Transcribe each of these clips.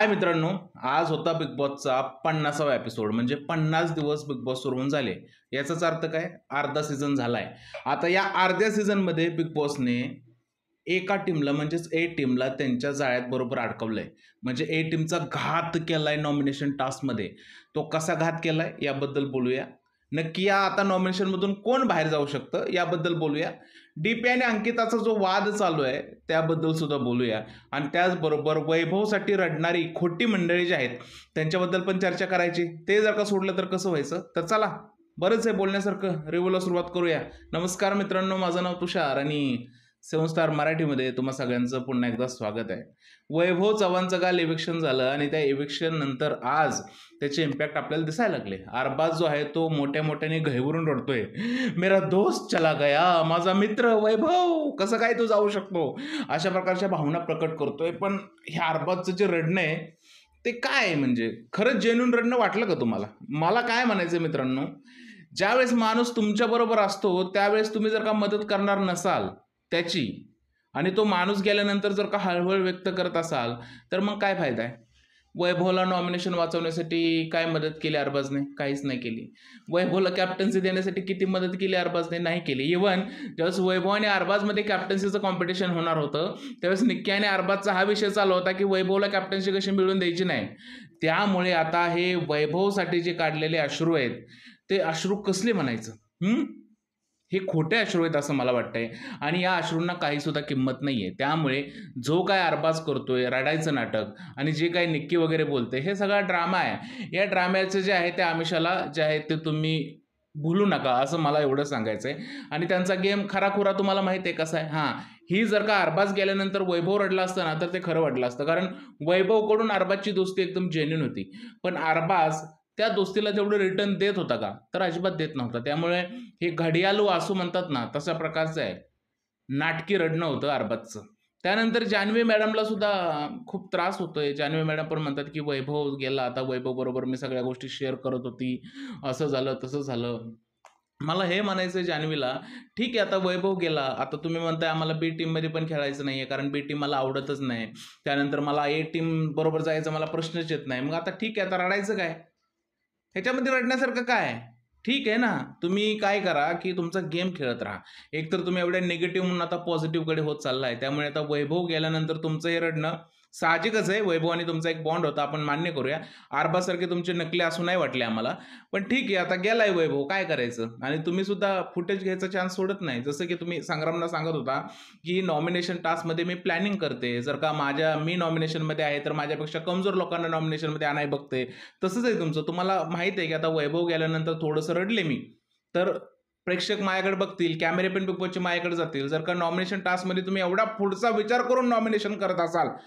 हाय मित्रांनो, आज होता बिग बॉसचा 50वा एपिसोड. म्हणजे 50 दिवस बिग बॉस सुरू होऊन झाले. याचाच अर्थ काय? अर्धा सीझन झालाय. आता या अर्ध्या सीझनमध्ये बिग बॉसने एका टीमला म्हणजेच ए टीमला त्यांच्या जाळ्यात बरोबर अडकवलंय. म्हणजे ए टीमचा घात केलाय नॉमिनेशन टास्कमध्ये. तो कसा घात केलाय याबद्दल बोलूया. नक्की या आता नॉमिनेशनमधून कोण बाहेर जाऊ शकतं याबद्दल बोलूया. डीपी आणि अंकिताचा जो वाद चालू आहे त्याबद्दल सुद्धा बोलूया. आणि त्याचबरोबर वैभवसाठी रडणारी खोटी मंडळी जी आहेत त्यांच्याबद्दल पण चर्चा करायची. ते जर का सोडलं तर कसं व्हायचं? तर चला, बरंच आहे बोलण्यासारखं. रिव्ह्यूला सुरुवात करूया. नमस्कार मित्रांनो, माझं नाव तुषार आणि 7 स्टार मराठीमध्ये तुम्हा सगळ्यांचं पुन्हा एकदा स्वागत आहे. वैभव चव्हाणचं काल इव्हिक्शन झालं आणि त्या इव्हिक्शन नंतर आज त्याचे इम्पॅक्ट आपल्याला दिसायला लागले. अरबाज जो आहे तो मोठ्या मोठ्याने घाईवरून रडतोय, मेरा दोस्त चला गया, माझा मित्र वैभव कसं काय तू जाऊ शकतो, अशा प्रकारच्या भावना प्रकट करतोय. पण ह्या अरबाजचं जे रडणं आहे ते काय आहे? म्हणजे खरंच जेन्युइन रडणं वाटलं का तुम्हाला? मला काय म्हणायचं मित्रांनो, ज्यावेळेस माणूस तुमच्याबरोबर असतो त्यावेळेस तुम्ही जर का मदत करणार नसाल त्याची, आणि तो माणूस गेल्यानंतर जर का हळहळ व्यक्त करत असाल तर मग काय फायदा आहे? वैभवला नॉमिनेशन वाचवण्यासाठी काय मदत केली अरबाजने? काहीच नाही केली. वैभवला कॅप्टन्सी देण्यासाठी किती मदत केली अरबाजने? नाही केली. इव्हन ज्यावेळेस वैभव आणि अरबाजमध्ये कॅप्टन्सीचं कॉम्पिटिशन होणार होतं त्यावेळेस निक्की आणि अरबाजचा हा विषय चालू होता की वैभवला कॅप्टन्सी कशी मिळवून द्यायची नाही. त्यामुळे आता हे वैभवसाठी जे काढलेले अश्रू आहेत ते अश्रू कसले म्हणायचं? हे खोटे अश्रू आहेत असं मला वाटतंय. आणि या अश्रूंना काहीसुद्धा किंमत नाही आहे. त्यामुळे जो काय अरबाज करतोय, रडायचं नाटक, आणि जे काही निक्की वगैरे बोलते, हे सगळा ड्रामा आहे. या ड्राम्याचं जे आहे त्या आमिषाला जे आहे ते तुम्ही भुलू नका, असं मला एवढं सांगायचं आहे. आणि त्यांचा गेम खराखुरा तुम्हाला माहिती आहे कसा आहे. ही जर का अरबाज गेल्यानंतर वैभव रडला असतं ना तर ते खरं वाटलं असतं. कारण वैभवकडून अरबाजची दोस्ती एकदम जेन्युइन होती. पण अरबाज त्या दोस्तीला तेवढं रिटर्न देत होता का? तर अजिबात देत नव्हता. त्यामुळे हे घडियाळू आसू म्हणतात ना, तशा प्रकारचं आहे. नाटकी रडणं होतं अरबाजचं. त्यानंतर जान्हवी मॅडमला सुद्धा खूप त्रास होतोय. जान्हवी मॅडम पण म्हणतात की वैभव गेला, आता वैभव बरोबर मी सगळ्या गोष्टी शेअर करत होती, असं झालं तसं झालं. मला हे म्हणायचं आहे जान्हवीला, ठीक आहे आता वैभव गेला, आता तुम्ही म्हणताय आम्हाला बी टीममध्ये पण खेळायचं नाही आहे कारण बी टीम मला आवडतच नाही. त्यानंतर मला ए टीम बरोबर जायचा मला प्रश्नच येत नाही. मग आता ठीक आहे, आता रडायचं काय? ह्याच्यामध्ये रडण्यासारखं काय आहे? ठीक आहे ना, तुम्ही काय करा की तुमचा गेम खेळत राहा. एकतर तुम्ही एवढ्या निगेटिव्ह म्हणून आता पॉझिटिव्हकडे होत चाललाय. त्यामुळे आता वैभव गेल्यानंतर तुमचं हे रडणं साहजिकच आहे. वैभव आणि तुमचा एक बॉन्ड होता, आपण मान्य करूया. आरबासारखे तुमचे नकली असू नाही वाटले आम्हाला. पण ठीक आहे, आता गेलाय वैभव, काय करायचं? आणि तुम्ही सुद्धा फुटेज घ्यायचा चान्स सोडत नाही. जसं की तुम्ही संग्रामला सांगत होता की नॉमिनेशन टास्कमध्ये मी प्लॅनिंग करते. जर का मी नॉमिनेशनमध्ये आहे तर माझ्यापेक्षा कमजोर लोकांना नॉमिनेशनमध्ये आणाय बघते. तसंच आहे तुमचं. तुम्हाला माहिती आहे की आता वैभव गेल्यानंतर थोडंसं रडले मी, तर प्रेक्षक माझ्याकडे बघतील, कॅमेरे पण बिग बॉसचे माझ्याकडे जातील. जर का नॉमिनेशन टास्कमध्ये तुम्ही एवढा पुढचा विचार करून नॉमिनेशन करत असाल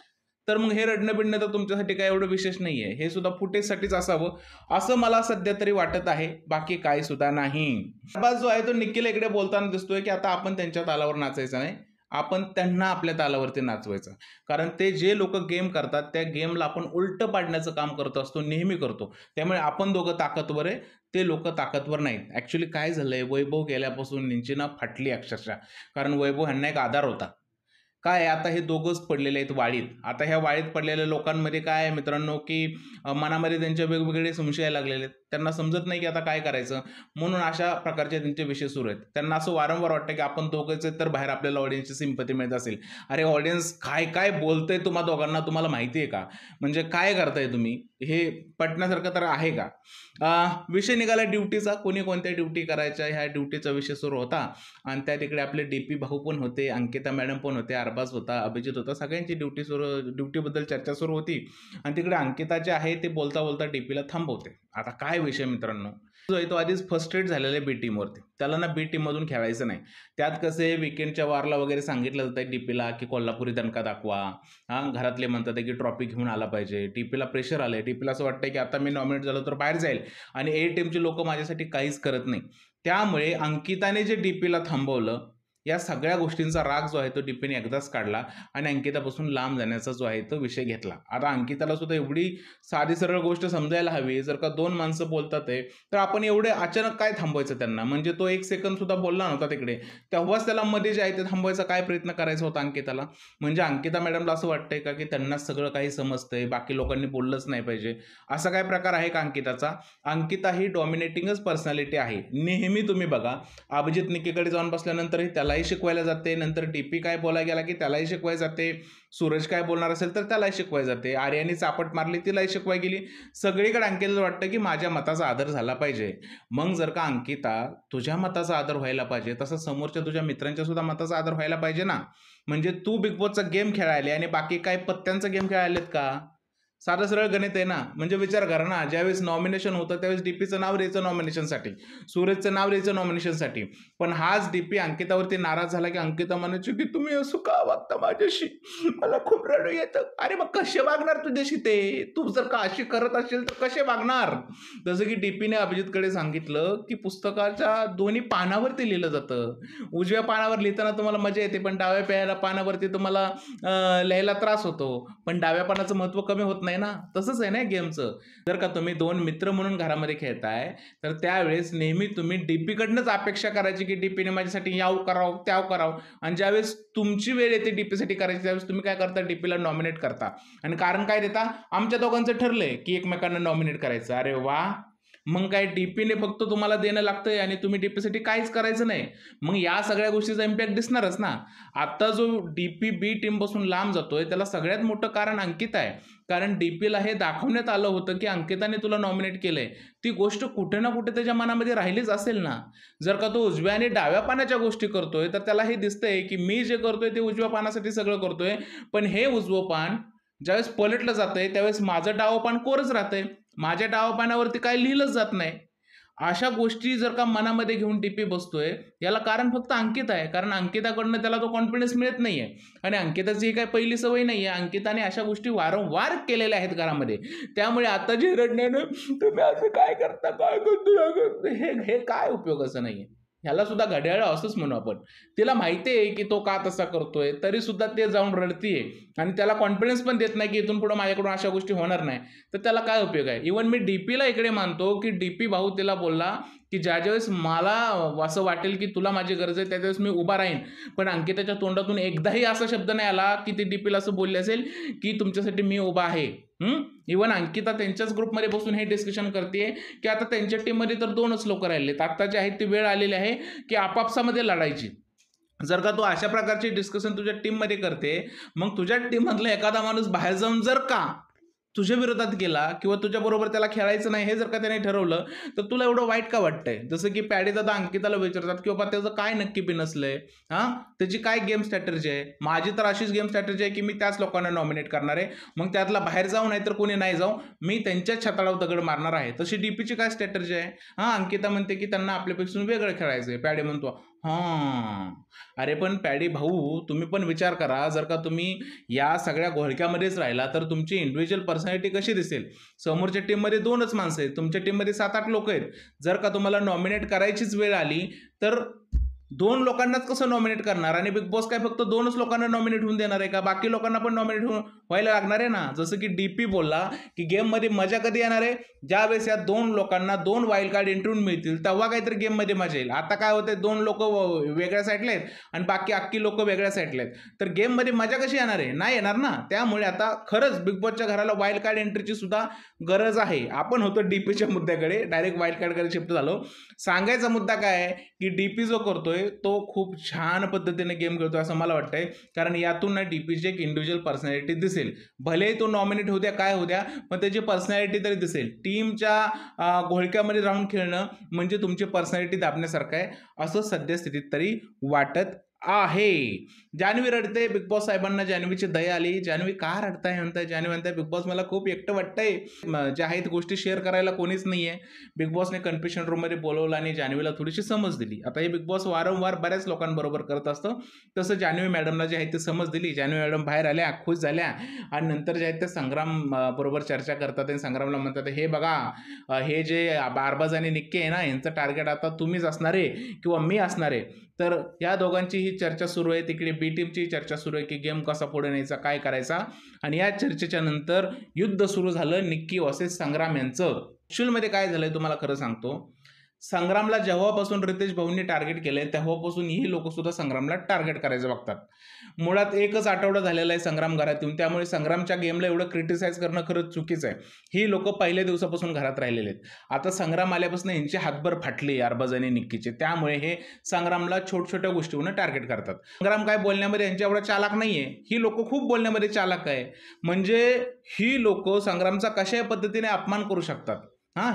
तर मग हे रडणं बिडणं तर तुमच्यासाठी काय एवढं विशेष नाही आहे. हे सुद्धा फुटेजसाठीच असावं असं मला सध्या तरी वाटत आहे, बाकी काय सुद्धा नाही. अरबाज जो आहे तो निक्कीला इकडे बोलताना दिसतोय की आता आपण त्यांच्या तालावर नाचायचं नाही, आपण त्यांना आपल्या तालावरती नाचवायचं. कारण ते जे लोक गेम करतात त्या गेमला आपण उलटं पाडण्याचं काम करत असतो, नेहमी करतो. त्यामुळे आपण दोघं ताकदवर आहे, ते लोक ताकदवर नाहीत. ॲक्च्युली काय झालंय, वैभव गेल्यापासून यांची ना फाटली अक्षरशः. कारण वैभव ह्यांना एक आधार होता. काय आता हे दोघंच पडलेले आहेत वाळीत. आता ह्या वाळीत पडलेल्या लोकांमध्ये काय आहे मित्रांनो की मनामध्ये त्यांच्या वेगवेगळे संशय यायला लागलेले आहेत. त्यांना समजत नाही की आता काय करायचं, म्हणून अशा प्रकारचे त्यांचे विषय सुरू आहेत. त्यांना असं वारंवार वाटतं की आपण दोघंच आहेत तर बाहेर आपल्याला ऑडियन्सची सिंपती मिळत असेल. अरे ऑडियन्स काय काय बोलतंय तुम्हा दोघांना तुम्हाला माहिती आहे का? म्हणजे काय करताय तुम्ही? हे पटण्यासारखं तर आहे का? विषय निघाला ड्युटीचा, कोणी कोणत्या ड्युटी करायच्या ह्या ड्युटीचा विषय सुरू होता. आणि त्या तिकडे आपले डीपी भाऊ पण होते, अंकिता मॅडम पण होते, अरबाज होता, अभिजित होता, सगळ्यांची ड्युटीबद्दल चर्चा सुरू होती. आणि तिकडे अंकिता जे आहे ते बोलता बोलता डीपीला थांबवते. आता काय विषय मित्रांनो, जो आहे तो आधीच फ्रस्ट्रेट झालेला आहे बी टीमवरती. त्याला ना बी टीममधून खेळायचं नाही. त्यात कसे विकेंडच्या वारला वगैरे सांगितलं जातं आहे डीपीला की कोल्हापुरी दणका दाखवा. घरातले म्हणतात की ट्रॉफी घेऊन आला पाहिजे. डीपीला प्रेशर आलं आहे. डीपीला असं वाटतं की आता मी नॉमिनेट झालो तर बाहेर जाईल आणि ए टीमचे लोक माझ्यासाठी काहीच करत नाही. त्यामुळे अंकिताने जे डीपीला थांबवलं या सगळ्या गोष्टींचा राग जो आहे तो डीपीने एकदाच काढला आणि अंकितापासून लांब जाण्याचा जो आहे तो विषय घेतला. आता अंकिताला सुद्धा एवढी साधी सरळ गोष्ट समजायला हवी, जर का 2 माणसं बोलतात आहे तर आपण एवढे अचानक काय थांबवायचं त्यांना? म्हणजे तो 1 सेकंद सुद्धा बोलला नव्हता तिकडे, तेव्हाच त्याला मध्ये जे आहे ते थांबवायचा काय प्रयत्न करायचा होता अंकिताला? म्हणजे अंकिता मॅडमला असं वाटतंय का की त्यांना सगळं काही समजतंय, बाकी लोकांनी बोललंच नाही पाहिजे, असा काय प्रकार आहे का अंकिताचा? अंकिता ही डॉमिनेटिंगच पर्सनॅलिटी आहे. नेहमी तुम्ही बघा, अभिजित निकेकडे जाऊन बसल्यानंतरही त्यालाही शिकवायला जाते, नंतर डीपी काय बोलायला गेला की त्यालाही शिकवायला जाते, सूरज काय बोलणार असेल तर त्यालाही शिकवायला जाते, आर्याने चापट मारली तिलाही शिकवाय गेली. सगळीकडे अंकिताला वाटतं की माझ्या मताचा आदर झाला पाहिजे. मग जर का अंकिता तुझ्या मताचा आदर व्हायला पाहिजे, तसं समोरच्या तुझ्या मित्रांच्या सुद्धा मताचा आदर व्हायला पाहिजे ना. म्हणजे तू बिग बॉसचा गेम खेळायला आणि बाकी काय पत्त्यांचा गेम खेळायलेत का? साधं सरळ गणित आहे ना. म्हणजे विचार करा ना, ज्यावेळेस नॉमिनेशन होतं त्यावेळेस डीपीचं नाव द्यायचं नॉमिनेशनसाठी, सूरजचं नाव द्यायचं नॉमिनेशनसाठी, पण हाच डीपी अंकितावरती नाराज झाला की अंकिता म्हणायची की तुम्ही असं का वागता माझ्याशी, मला खूप रडू येतं. अरे मग कसे वागणार तुझ्याशी ते? तू जर का अशी करत असेल तर कसे वागणार? जसं की डीपीने अभिजितकडे सांगितलं की पुस्तकाच्या दोन्ही पानावरती लिहिलं जातं. उजव्या पानावर लिहिताना तुम्हाला मजा येते, पण डाव्या पानावरती तुम्हाला लिहायला त्रास होतो, पण डाव्या पानाचं महत्त्व कमी होत नाही ना. तसंच आहे ना गेमचं. जर का तुम्ही 2 मित्र म्हणून घरामध्ये खेळताय तर त्यावेळेस नेहमी तुम्ही डीपीकडनंच अपेक्षा करायची की डीपीने माझ्यासाठी याव करावं त्याव करावं, आणि ज्यावेळेस तुमची वेळ येते डीपीसाठी करायची त्यावेळेस तुम्ही काय करता? डीपीला नॉमिनेट करता. आणि कारण काय देता? आमच्या दोघांचं ठरलंय की एकमेकांना नॉमिनेट करायचं. अरे वा, मग काय डीपीने फक्त तुम्हाला देणं लागतंय आणि तुम्ही डीपीसाठी काहीच करायचं नाही. मग या सगळ्या गोष्टीचा इम्पॅक्ट दिसणारच ना. आता जो डीपी बी टीमपासून लांब जातोय त्याला सगळ्यात मोठं कारण अंकिता आहे. कारण डीपीला हे दाखवण्यात आलं होतं की अंकिताने तुला नॉमिनेट केलंय. ती गोष्ट कुठे ना कुठे त्याच्या मनामध्ये राहिलीच असेल ना. जर का तो उजव्या आणि डाव्या पानाच्या गोष्टी करतोय तर त्याला हे दिसतंय की मी जे करतोय ते उजव्या पानासाठी सगळं करतोय, पण हे उजवं पान ज्यावेळेस पलटलं जातंय त्यावेळेस माझं डावं पान कोरच राहतंय, माझ्या डाव्या पानावरती काही लिहिलंच जात नाही. अशा गोष्टी जर का मनामध्ये घेऊन डीपी बसतोय, याला कारण फक्त अंकिता आहे. कारण अंकिताकडनं त्याला तो कॉन्फिडन्स मिळत नाहीये आणि अंकिताची ही काही पहिली सवय नाहीये. अंकिताने अशा गोष्टी वारंवार केलेल्या आहेत घरामध्ये. त्यामुळे आता जे रडण्यानं तुम्ही असं काय करता, काय करतो, हे काय उपयोगाचं नाहीये. ह्याला सुद्धा घड्याळ असंच म्हणू आपण. तिला माहिती आहे की तो का तसा करतोय, तरी सुद्धा ते जाऊन रडतीये आणि त्याला कॉन्फिडन्स पण देत नाही की इथून पुढे माझ्याकडून अशा गोष्टी होणार नाही. तर त्याला काय उपयोग आहे? इव्हन मी डीपीला इकडे मानतो की डीपी भाऊ तिला बोलला की ज्यावेळेस मला असं वाटेल की तुला माझी गरज आहे त्यावेळेस मी उभा राहीन, पण अंकिताच्या तोंडातून एकदाही असा शब्द नाही आला की ती डीपीला असं बोलली असेल की तुमच्यासाठी मी उभा आहे. इव्हन अंकिता त्यांच्याच ग्रुपमध्ये बसून हे डिस्कशन करते की आता त्यांच्या टीममध्ये तर 2च लोक राहिलेत, आता जे आहेत ती वेळ आलेली आहे की आपापसामध्ये लढायची. जर का तू अशा प्रकारचे डिस्कशन तुझ्या टीममध्ये करते, मग तुझ्या टीममधला एखादा माणूस बाहेर जाऊन जर का तुझ्या विरोधात गेला किंवा तुझ्याबरोबर त्याला खेळायचं नाही हे जर का त्याने ठरवलं तर तुला एवढं वाईट का वाटतंय? जसं की पॅडी दादा अंकिताला विचारतात की बाबा त्याचं काय नक्की बिनसलंय, त्याची काय गेम स्ट्रॅटेजी आहे? माझी तर अशीच गेम स्ट्रॅटेजी आहे की मी त्याच लोकांना नॉमिनेट करणार आहे, मग त्यातला बाहेर जाऊ नाही तर कोणी नाही जाऊ, मी त्यांच्याच छताळावर दगड मारणार आहे. तशी डीपीची काय स्ट्रॅटेजी आहे? अंकिता म्हणते की त्यांना आपल्यापेक्षा वेगळं खेळायचं आहे. पॅडी म्हणतो अरे पण पॅडी भाऊ तुम्ही पण विचार करा, जर का तुम्ही या सगळ्या घोळक्यामध्येच राहिला तर तुमची इंडिव्हिज्युअल पर्सनॅलिटी कशी दिसेल? समोरच्या टीममध्ये 2च माणसं आहेत, तुमच्या टीममध्ये 7-8 लोक आहेत. जर का तुम्हाला नॉमिनेट करायचीच वेळ आली तर 2 लोकांनाच कसं नॉमिनेट करणार? आणि बिग बॉस काय फक्त 2च लोकांना नॉमिनेट होऊन देणार आहे का? बाकी लोकांना पण नॉमिनेट व्हायला लागणार आहे ना. जसं की डीपी बोलला की गेममध्ये मजा कधी येणार आहे? ज्यावेळेस या 2 लोकांना 2 वाईल्ड कार्ड एंट्री मिळतील तेव्हा काहीतरी गेममध्ये मजा येईल. आता काय होतंय, 2 लोक वेगळ्या साईडला आहेत आणि बाकी अख्खी लोक वेगळ्या साईडला आहेत, तर गेममध्ये मजा कशी येणार आहे? नाही येणार ना. त्यामुळे आता खरंच बिग बॉसच्या घराला वाईल्ड कार्ड एंट्रीची सुद्धा गरज आहे. आपण होतो डीपीच्या मुद्द्याकडे, डायरेक्ट वाईल्ड कार्डकडे शिफ्ट झालो. सांगायचा मुद्दा काय आहे की डीपी जो करतोय तो खूप छान पद्धतीने गेम खेळतोय असं मला वाटतंय. कारण यातून ना डीपीची एक इंडिव्हिज्युअल पर्सनॅलिटी दिसेल. भलेही तो नॉमिनेट होऊ द्या काय होऊ द्या, पण त्याची पर्सनॅलिटी तरी दिसेल. टीमच्या घोळक्यामध्ये राहून खेळणं म्हणजे तुमची पर्सनॅलिटी दाबण्यासारखं आहे असं सद्यस्थितीत तरी वाटत आहे. जान्हवी रडते, बिग बॉस साहेबांना जान्हवीची दया आली. जान्हवी का रडताय म्हणताय? जान्हवी म्हणताय बिग बॉस मला खूप एकटं वाटतंय, ज्या आहेत गोष्टी शेअर करायला कोणीच नाहीये. बिग बॉसने कन्फ्युशन रूममध्ये बोलवलं आणि जान्हवीला थोडीशी समज दिली. आता हे बिग बॉस वारंवार बऱ्याच लोकांबरोबर करत असतं, तसं जान्हवी मॅडमला जे आहे ते समज दिली. जान्हवी मॅडम बाहेर आल्या, खुश झाल्या आणि नंतर जे आहेत ते संग्राम बरोबर चर्चा करतात आणि संग्रामला म्हणतात हे बघा, हे जे बारबाज आणि निक्की आहे ना यांचं टार्गेट आता तुम्हीच असणार आहे किंवा मी असणार आहे. तर या दोघांची ही चर्चा सुरू आहे. तिकडे बी टीमची चर्चा सुरू आहे की गेम कसा पुढे न्यायचा, काय करायचा. आणि या चर्चेच्या नंतर युद्ध सुरू झालं निक्की वर्सेस संग्राम यांचं. ॲक्च्युअलमध्ये काय झालंय तुम्हाला खरं सांगतो, संग्रामला जेव्हापासून रितेश भाऊंनी टार्गेट केलंय तेव्हापासून ही लोक सुद्धा संग्रामला टार्गेट करायचं बघतात. मुळात एकच आठवडा झालेला आहे संग्राम घरात येऊन, त्यामुळे संग्रामच्या गेमला एवढं क्रिटिसाइज करणं खरंच चुकीचं आहे. ही लोक पहिल्या दिवसापासून घरात राहिलेले आहेत. आता संग्राम आल्यापासून यांची हातभर फाटली अरबाज आणि निक्कीचे, त्यामुळे हे संग्रामला छोट्या गोष्टीवरून टार्गेट करतात. संग्राम काय बोलण्यामध्ये यांच्या एवढा चालाक नाहीये, ही लोक खूप बोलण्यामध्ये चालाक आहे. म्हणजे ही लोक संग्रामचा कशाही पद्धतीने अपमान करू शकतात.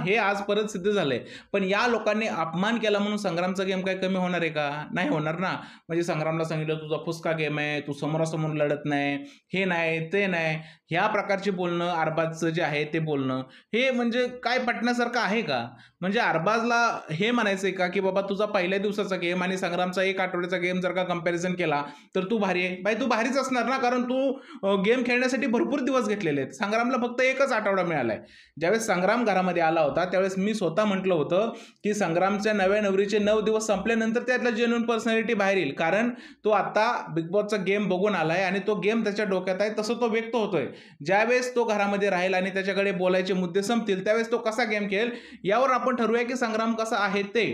हे आज परत सिद्ध झालंय. पण या लोकांनी अपमान केला म्हणून संग्रामचा गेम काय कमी होणार आहे का? नाही होणार ना. म्हणजे संग्रामला सांगितलं तुझा फुसका गेम आहे, तू समोरासमोर लढत नाही, हे नाही ते नाही, ह्या प्रकारचे बोलणं, अरबाजचं जे आहे ते बोलणं, हे म्हणजे काय पटण्यासारखं आहे का? म्हणजे अरबाजला हे म्हणायचं आहे का की बाबा तुझा पहिल्या दिवसाचा गेम आणि संग्रामचा एक आठवड्याचा गेम जर का कंपॅरिझन केला तर तू भारी आहे. बाई तू भारीच असणार ना, कारण तू गेम खेळण्यासाठी भरपूर दिवस घेतलेले आहेत. संग्रामला फक्त एकच आठवडा मिळालाय. ज्यावेळेस संग्राम घरामध्ये आला होता त्यावेळेस मी स्वतः म्हटलं होतं की संग्रामच्या नव्या नवरीचे 9 दिवस संपल्यानंतर त्यातला जेन्युइन पर्सनॅलिटी बाहेर येईल, कारण तो आता बिग बॉसचा गेम बघून आलाय आणि तो गेम त्याच्या डोक्यात आहे, तसं तो व्यक्त होतोय. ज्यावेळेस तो घरामध्ये राहील आणि त्याच्याकडे बोलायचे मुद्दे संपतील त्यावेळेस तो कसा गेम खेळेल यावर आपण ठरवूया की संग्राम कसा आहे ते.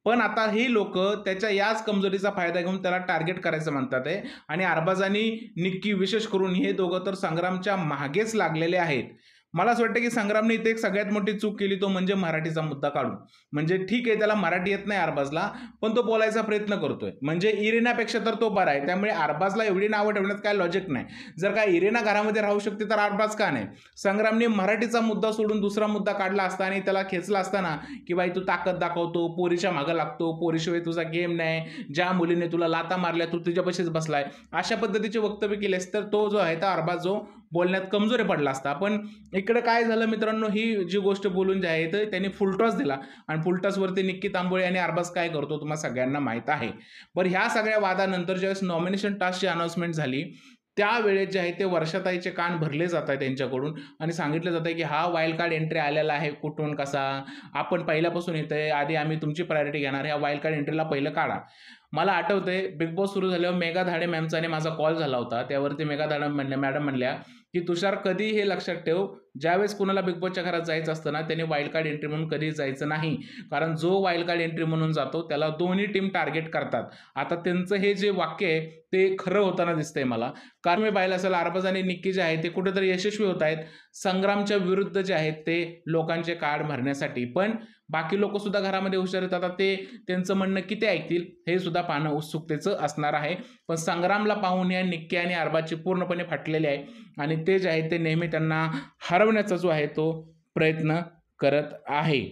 पण आता ही लोक त्याच्या याच कमजोरीचा फायदा घेऊन त्याला टार्गेट करायचं म्हणतात आहे. आणि अरबाज आणि निक्की विशेष करून हे दोघं तर संग्रामच्या मागेच लागलेले आहेत. मला असं वाटतं की संग्रामने इथे एक सगळ्यात मोठी चूक केली, तो म्हणजे मराठीचा मुद्दा काढून. म्हणजे ठीक आहे त्याला मराठी येत नाही अरबाजला, पण तो बोलायचा प्रयत्न करतोय. म्हणजे इरेनापेक्षा तर तो बरा आहे, त्यामुळे अरबाजला एवढी नावं ठेवण्यात काय लॉजिक नाही. जर का इरेना घरामध्ये राहू शकते तर अरबाज का नाही? संग्रामने मराठीचा मुद्दा सोडून दुसरा मुद्दा काढला असता आणि त्याला खेचला असताना की बाई तू ताकद दाखवतो, पोरीच्या मागं लागतो, पोरीशिवाय तुझा गेम नाही, ज्या मुलीने तुला लाता मारल्या तू तुझ्यापाशीच बसलाय, अशा पद्धतीचे वक्तव्य केलेस तर तो जो आहे तो अरबाज जो बोलण्यात कमजोरी पडला असता. पण इकडे काय झालं मित्रांनो, ही जी गोष्ट बोलून जी आहे तर त्यांनी फुलटॉस दिला आणि फुलटॉसवरती निक्की तांबोळे आणि अरबाज काय करतो तुम्हाला सगळ्यांना माहीत आहे. बरं ह्या सगळ्या वादानंतर ज्यावेळेस नॉमिनेशन टास्कची अनाउन्समेंट झाली त्यावेळेस जे आहे ते वर्षाताईचे कान भरले जात आहेत त्यांच्याकडून आणि सांगितलं जातं की हा वाईल्ड कार्ड एंट्री आलेला आहे, कुठून कसा, आपण पहिल्यापासून येतोय, आधी आम्ही तुमची प्रायोरिटी घेणार, ह्या वाईल्ड कार्ड एंट्रीला पहिलं काढा. मला आठवतंय बिग बॉस सुरू झाल्यावर मेघा धाडे मॅमचा आणि माझा कॉल झाला होता, त्यावरती मेघा धाडे मॅडम म्हणल्या की तुषार कधी हे लक्षात ठेव, ज्यावेळेस कुणाला बिग बॉसच्या घरात जायचं असतं ना त्याने वाईल्ड कार्ड एंट्री म्हणून कधी जायचं नाही, कारण जो वाईल्ड कार्ड एंट्री म्हणून जातो त्याला दोन्ही टीम टार्गेट करतात. आता त्यांचं हे जे वाक्य आहे ते खरं होताना दिसतंय मला, कारण मी पाहिलं असेल अरबाज आणि निक्की जे आहे ते कुठेतरी यशस्वी होत आहेत संग्रामच्या विरुद्ध जे आहेत ते लोकांचे कार्ड भरण्यासाठी. पण बाकी लोक सुद्धा घरामध्ये हुशार आहेत, आता ते त्यांचं म्हणणं किती ऐकतील हे सुद्धा पाहणं उत्सुकतेचं असणार आहे. पण संग्रामला पाहून या निक्की आणि अरबाजची पूर्णपणे फाटलेली आहे आणि ते जे आहे ते नेहमी त्यांना हरवण्याचा जो आहे तो प्रयत्न करत आहे.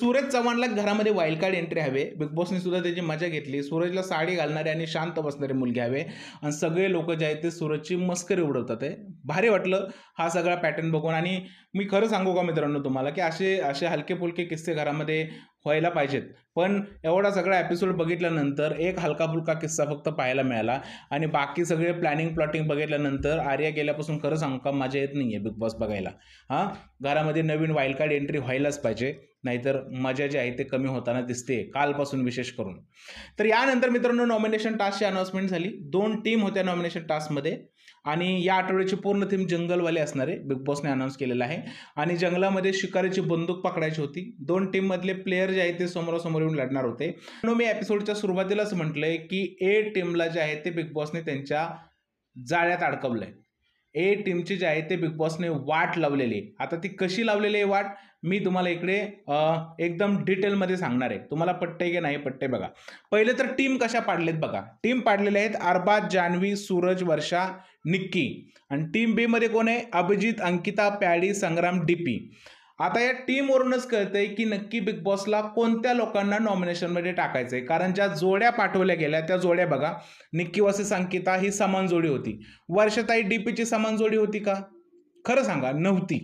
सूरज चव्हाणला घरामध्ये वाईल्ड कार्ड एंट्री हवे, बिग बॉसने सुद्धा त्याची मजा घेतली. सूरजला साडी घालणारे आणि शांत बसणारे मुलगे हवे आणि सगळे लोक जे आहेत ते सूरजची मस्करी उडवतात आहे. भारी वाटलं हा सगळा पॅटर्न बघून. आणि मी खरं सांगू का मित्रांनो तुम्हाला की असे हलके फुलके किस्से घरामध्ये व्हायला पाहिजेत. पण एवढा सगळा एपिसोड बघितल्यानंतर एक हलका फुलका किस्सा फक्त पाहायला मिळाला आणि बाकी सगळे प्लॅटिंग बघितल्यानंतर आर्या गेल्यापासून खरं सांगू का मजा येत नाही आहे बिग बॉस बघायला. घरामध्ये नवीन वाईल्ड कार्ड एंट्री व्हायलाच पाहिजे, नाहीतर मजा जी आहे ते कमी होताना दिसते कालपासून विशेष करून. तर यानंतर मित्रांनो नॉमिनेशन टास्कची अनाउन्समेंट झाली. 2 टीम होत्या नॉमिनेशन टास्कमध्ये आणि या आठवड्याची पूर्ण थीम जंगलवाले असणारे बिग बॉसने अनाऊन्स केलेलं आहे. आणि जंगलामध्ये शिकारीची बंदूक पकडायची होती. 2 टीममधले प्लेयर जे आहेत ते समोरासमोर येऊन लढणार होते. मी एपिसोडच्या सुरुवातीलाच म्हटलंय की ए टीमला जे आहे ते बिग बॉसने त्यांच्या जाळ्यात अडकवलंय. ए टीमची जे आहे ते बिग बॉसने वाट लावलेली. आता ती कशी लावलेली आहे वाट मी तुम्हाला इकडे एकदम डिटेलमध्ये सांगणार आहे. तुम्हाला पट्टे की नाही पट्टे बघा. पहिले तर टीम कशा पाडलेत बघा. टीम पाडलेले आहेत अरबाज, जान्हवी, सूरज, वर्षा, निक्की. आणि टीम बी मध्ये कोण आहे? अभिजित, अंकिता, पॅडी, संग्राम, डीपी. आता या टीमवरूनच कळतंय की नक्की बिग बॉसला कोणत्या लोकांना नॉमिनेशनमध्ये टाकायचंय, कारण ज्या जोड्या पाठवल्या गेल्या त्या जोड्या बघा. निक्की वर्सेस अंकिता ही समान जोडी होती. वर्षाताई डीपीची समान जोडी होती का? खरं सांगा नव्हती.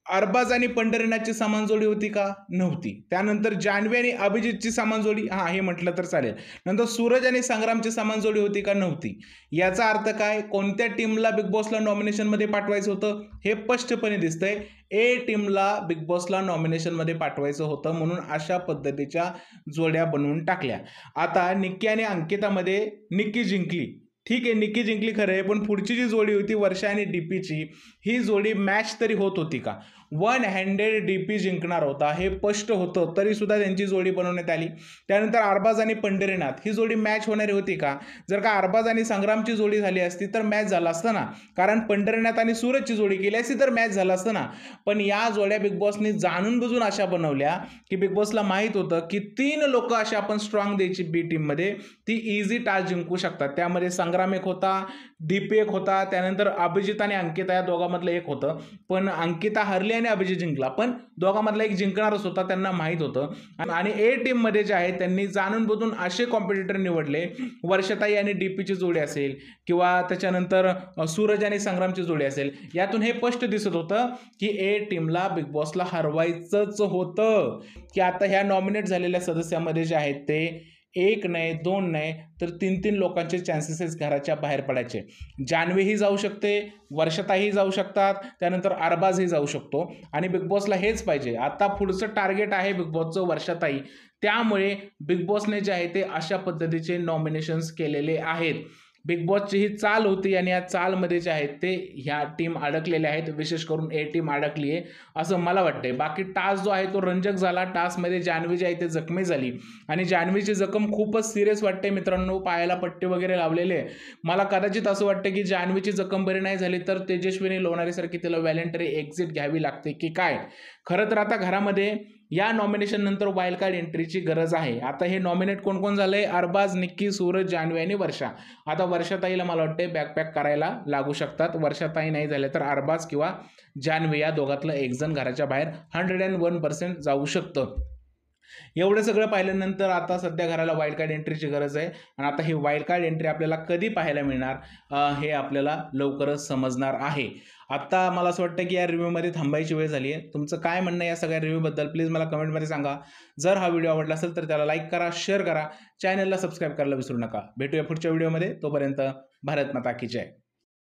अरबाज आणि पंढरीनाथची समान जोडी होती का? नव्हती. त्यानंतर जान्हवी आणि अभिजितची समान जोडी, हे म्हटलं तर चालेल. नंतर सूरज आणि संग्रामची समान जोडी होती का? नव्हती. याचा अर्थ काय? कोणत्या टीमला बिग बॉसला नॉमिनेशनमध्ये पाठवायचं होतं? हे स्पष्टपणे दिसतंय. ए टीमला बिग बॉसला नॉमिनेशनमध्ये पाठवायचं होतं, म्हणून अशा पद्धतीच्या जोड्या बनवून टाकल्या. आता निक्की आणि अंकितामध्ये निक्की जिंकली. ठीक आहे, निक्की जिंकली खरं आहे, पण पुढची जी जोडी होती वर्षा आणि डीपीची, ही जोडी मॅच तरी होत होती का? वन हँडेड डीपी जिंकणार होता हे स्पष्ट होतं, तरी सुद्धा त्यांची जोडी बनवण्यात आली. त्यानंतर अरबाज आणि पंढरीनाथ ही जोडी मॅच होणारी होती का? जर का अरबाज आणि संग्रामची जोडी झाली असती तर मॅच झाला असतं ना, कारण पंढरीनाथ आणि सूरजची जोडी केली असती तर मॅच झाला असतं ना. पण या जोड्या बिग बॉसने जाणून बुजून अशा बनवल्या की बिग बॉसला माहीत होतं की 3 लोक अशा आपण स्ट्रॉंग द्यायची बी टीममध्ये, ती इझी टास्क जिंकू शकतात. त्यामध्ये संग्राम एक होता, दीप एक होता, त्यानंतर अभिजित आणि अंकिता या दोघांमधलं एक होतं. पण अंकिता हरली आणि अभिजित जिंकला, पण दोघांमधला एक जिंकणारच होता, त्यांना माहीत होतं. आणि ए टीममध्ये जे आहे त्यांनी जाणून बुजून असे कॉम्पिटिटर निवडले, वर्षाताई आणि डीपीची जोडी असेल किंवा त्याच्यानंतर सूरज आणि संग्रामची जोडी असेल. यातून हे स्पष्ट दिसत होतं की ए टीमला बिग बॉसला हरवायचंच होतं. की आता ह्या नॉमिनेट झालेल्या सदस्यामध्ये जे आहेत ते 1 नाही, 2 नाही, तर 3-3 लोकांचे चान्सेस आहेत घराच्या बाहेर पडायचे. जान्हवीही जाऊ शकते, वर्षाताईही जाऊ शकतात, त्यानंतर अरबाजही जाऊ शकतो. आणि बिग बॉसला हेच पाहिजे. आता पुढचं टार्गेट आहे बिग बॉसचं वर्षाताई. त्यामुळे बिग बॉसने जे आहे ते अशा पद्धतीचे नॉमिनेशन्स केलेले आहेत. बिग बॉसची ही चाल होती आणि या चालमध्ये जे आहेत ते ह्या टीम अडकलेल्या आहेत, विशेष करून ए टीम अडकली आहे असं मला वाटतंय. बाकी टास्क जो आहे तो रंजक झाला. टास्कमध्ये जान्हवी जी आहे ते जखमी झाली आणि जान्हवीची जखम खूपच सिरियस वाटते मित्रांनो. पायाला पट्टे वगैरे लावलेले. मला कदाचित असं वाटतं की जान्हवीची जखम बरी नाही झाली तर तेजस्विनी लोणारीसारखी तिला व्हॉलंटरी एक्झिट घ्यावी लागते की काय. खरं तर आता घरामध्ये या नॉमिनेशन नंतर वाईल्ड कार्ड एंट्रीची गरज आहे. आता हे नॉमिनेट कोण कोण झालंय? अरबाज, निक्की, सूरज, जान्हवी आणि वर्षा. आता वर्षाताईला मला वाटते बॅकपॅक करायला लागू शकतात. वर्षाताई नाही झाले तर अरबाज किंवा जान्हवी या दोघातलं एक जण घराच्या बाहेर 101% जाऊ शकतं. एवढं सगळं पाहिल्यानंतर आता सध्या घराला वाईल्ड कार्ड एंट्रीची गरज आहे. आणि आता ही वाईल्ड कार्ड एंट्री आपल्याला कधी पाहायला मिळणार हे आपल्याला लवकरच समजणार आहे. आता मला असं वाटतं की या रिव्ह्यूमध्ये थांबायची वेळ झाली आहे. तुमचं काय म्हणणं आहे या सगळ्या रिव्ह्यूबद्दल प्लीज मला कमेंटमध्ये सांगा. जर हा व्हिडिओ आवडला असेल तर त्याला लाईक करा, शेअर करा, चॅनलला सबस्क्राईब करायला विसरू नका. भेटूया पुढच्या व्हिडिओमध्ये. तोपर्यंत भारत माता की जय.